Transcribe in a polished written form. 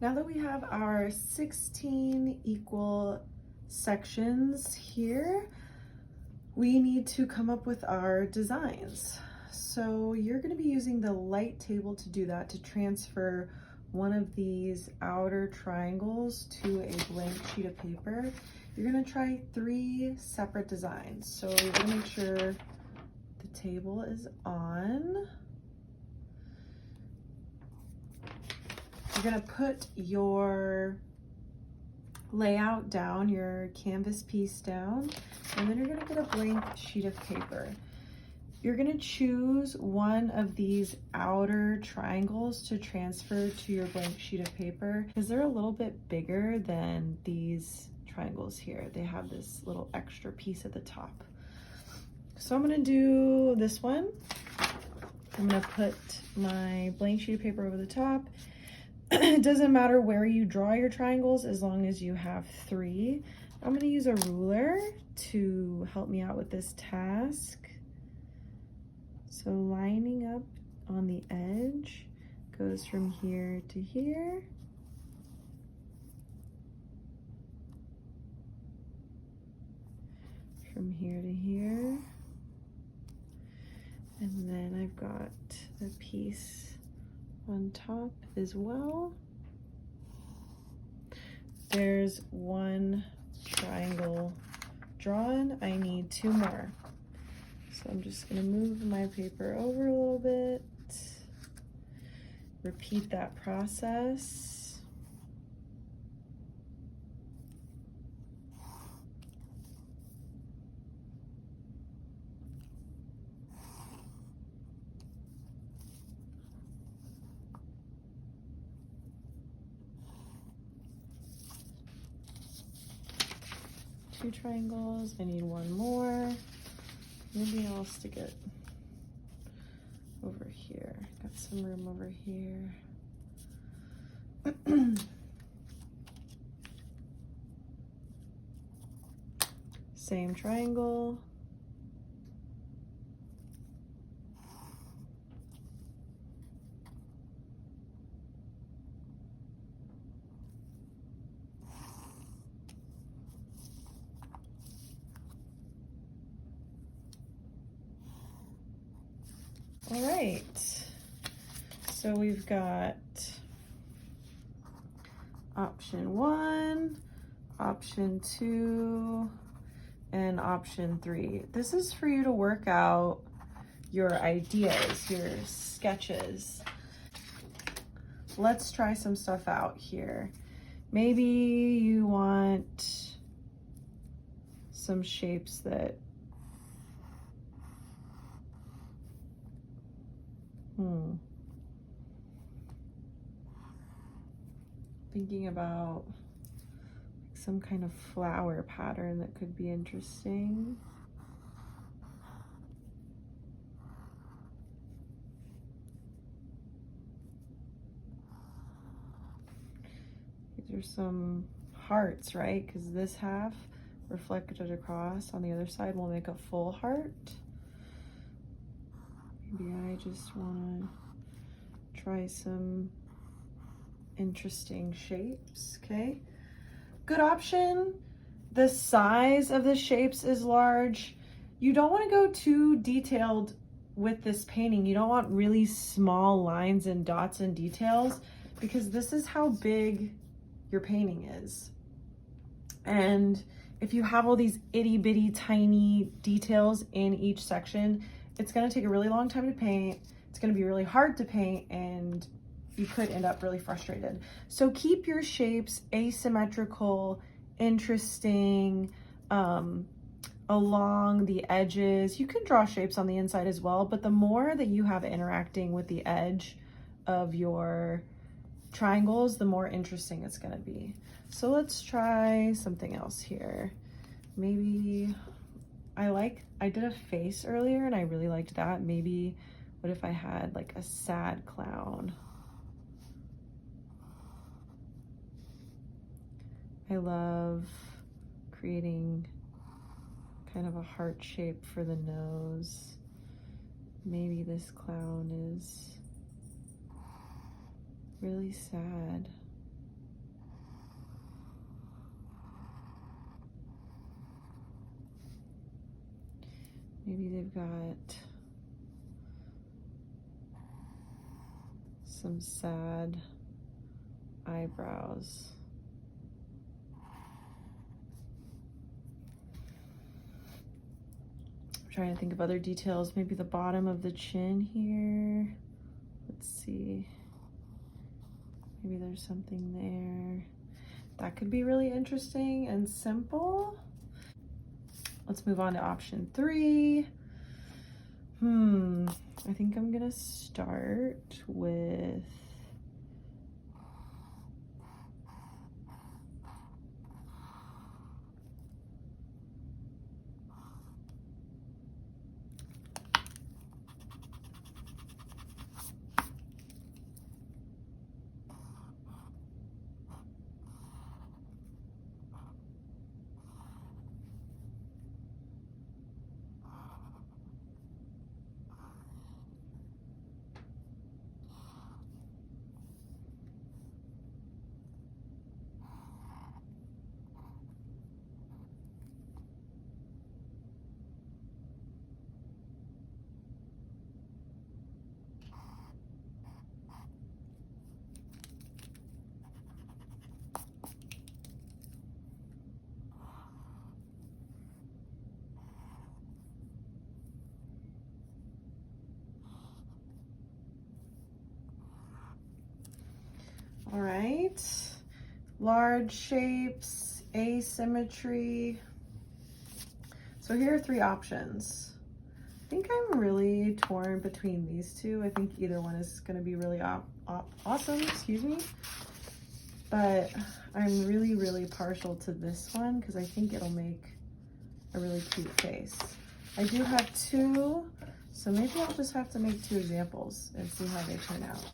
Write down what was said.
Now that we have our 16 equal sections here, we need to come up with our designs. So you're going to be using the light table to do that, to transfer one of these outer triangles to a blank sheet of paper. You're going to try 3 separate designs. So you're going to make sure the table is on. You're going to put your layout down, your canvas piece down, and then you're going to get a blank sheet of paper. You're going to choose one of these outer triangles to transfer to your blank sheet of paper because they're a little bit bigger than these triangles here. They have this little extra piece at the top. So I'm going to do this one. I'm going to put my blank sheet of paper over the top. It doesn't matter where you draw your triangles as long as you have 3. I'm going to use a ruler to help me out with this task. So lining up on the edge goes from here to here. From here to here. And then I've got a piece on top as well. There's 1 triangle drawn. I need 2 more. So I'm just going to move my paper over a little bit. Repeat that process. Two triangles, I need 1 more. Maybe I'll stick it over here. Got some room over here. Same triangle. All right, so we've got option 1, option 2, and option 3. This is for you to work out your ideas, your sketches. Let's try some stuff out here. Maybe you want some shapes that thinking about some kind of flower pattern that could be interesting. These are some hearts, right? Because this half reflected across on the other side will make a full heart. Maybe I just want to try some interesting shapes. Okay, good option. The size of the shapes is large. You don't want to go too detailed with this painting. You don't want really small lines and dots and details because this is how big your painting is. And if you have all these itty bitty tiny details in each section, it's going to take a really long time to paint. It's going to be really hard to paint, and you could end up really frustrated. So keep your shapes asymmetrical, interesting, along the edges. You can draw shapes on the inside as well, but the more that you have interacting with the edge of your triangles, the more interesting it's going to be. So let's try something else here. Maybe I did a face earlier and I really liked that. Maybe what if I had like a sad clown? I love creating kind of a heart shape for the nose. Maybe this clown is really sad. Maybe they've got some sad eyebrows. I'm trying to think of other details. Maybe the bottom of the chin here. Let's see. Maybe there's something there. That could be really interesting and simple. Let's move on to option 3. I think I'm gonna start with all right, large shapes, asymmetry. So here are 3 options. I think I'm really torn between these 2. I think either one is going to be really awesome, excuse me. But I'm really partial to this one because I think it'll make a really cute face. I do have 2, so maybe I'll just have to make 2 examples and see how they turn out.